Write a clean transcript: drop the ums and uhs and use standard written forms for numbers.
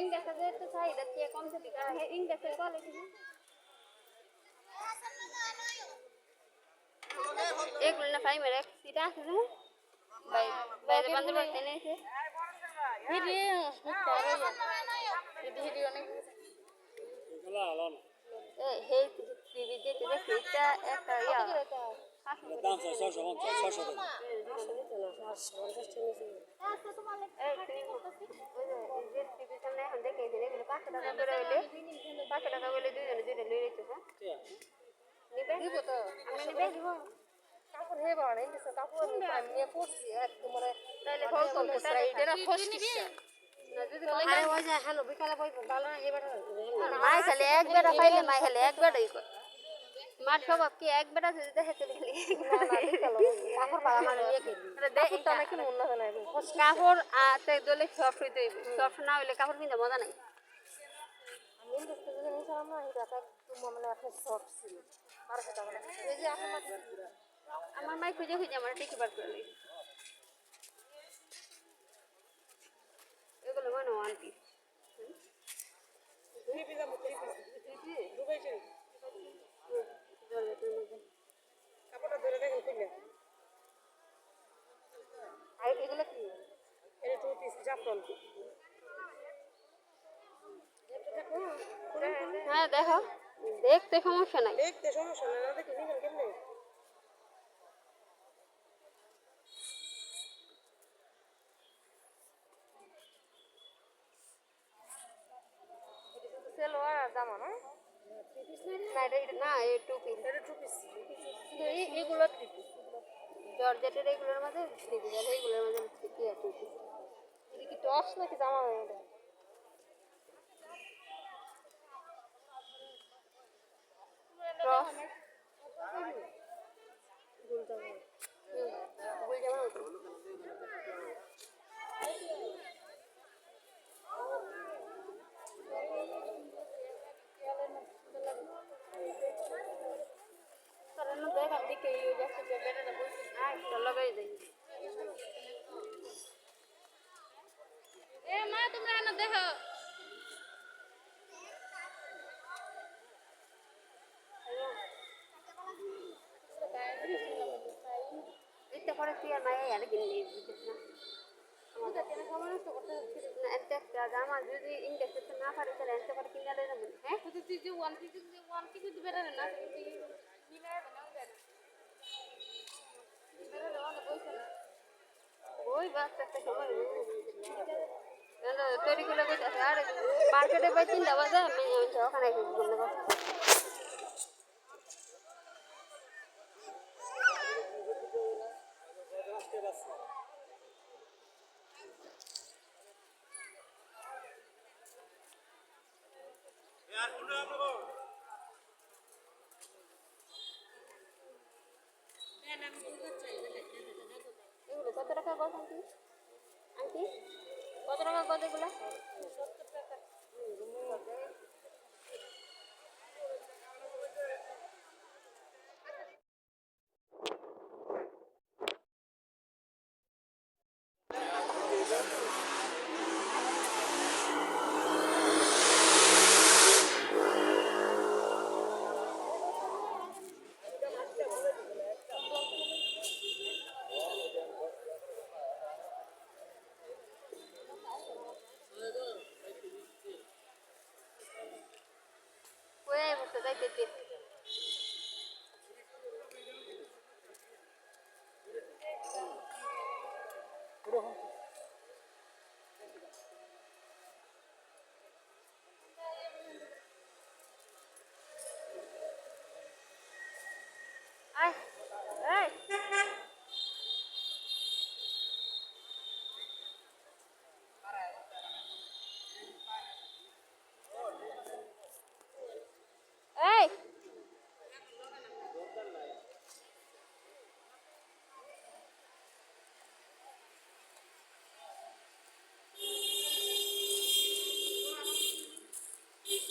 ইন্ডেক্সে যেতে চাহিদা চেয়ে কমছে দিকে ইন্ডেক্সের কোয়ালিটি এগুলো না ফাই মেরে সিটা আছে না ভাই বাইরে বন্ধ করতে নেছে ভিডিও ভিডিও অনেক এগুলো আলো না এই হেই টিভি তে দেখটা একটা ইয়া দাম 650 টাকা আচ্ছা তোমার এই ওই যে টিভি সামনে এখন দেখে এই এগুলো 500 টাকা করে হইলে 500 টাকা হইলে দুইজনে দুইটা লই যাইতো হ্যাঁ নিবে দিব তো আমরা নিবে দিব কাপড় হে বাবা নাই কিছু কাপড় নিয়ে পড়ছি একদম মানে তাহলে ফল কম এটা না ফসকিস আরে ওই যে হ্যালো বিকালে বই ভালো না এবারে মাই খালি একবার পাইলে মাই খালি একবারই কর মার স্বভাব কি একবার যদি দেখে চলে গেলি কাপড় পালা মানে দেখি তো নাকি উন্নত নাই কাপড় আতে দলে সফট হইতে হইবে সফট না হইলে কাপড় কিনতে মজা নাই আমি দেখতে যদি নিছিলাম না এটা একদম মানে একটা সফট ছিল আর সেটা মানে এই যে আমার মাই খুঁজে খুঁজে আমার টিকি বার করে লই এগুলো মনে ওয়ান পিস কাপড়টা ধরে দেখেন খুলে আর এগুলো কি এটা টু পিস জাফরান হ্যাঁ দেখো দেখতে সমস্যা নাই না দেখে নিবেন কেমনে সেলোয়ার আর জামা না না এটা না এই টু পিস এটা টু পিস এইগুলো থ্রি পিস জর্জেটের এইগুলোর মধ্যে থ্রি পিস আর এইগুলোর মধ্যে কি আর টু পিস এটা কি টপস নাকি জামা এটা টপস গুল জামা karena dia kan di kayu biasa beda ada bus kalau kayak ini ma তোমরা না দেখো এটা পরে কি আর মায়া আর কিনে দিছিস না আমাদের কেন সমস্ত করতে না একটা জামা যদি ইন্ডেক্স না পারে তাহলে এত করে কিনে দেয় না হ্যাঁ তুই যে ওয়ান পিস দিবে না না ওই বাস একটা সময় তৈরি করে কইতাছে আর মার্কেটে পাই 3টা বাজে আমি ওখানে বলতে পারছি यार उन्हें हम लोग এগুলো কত টাকা গজ আন্টি আন্টি কত টাকা গজ এগুলো 70 টাকা যাইতেছে এই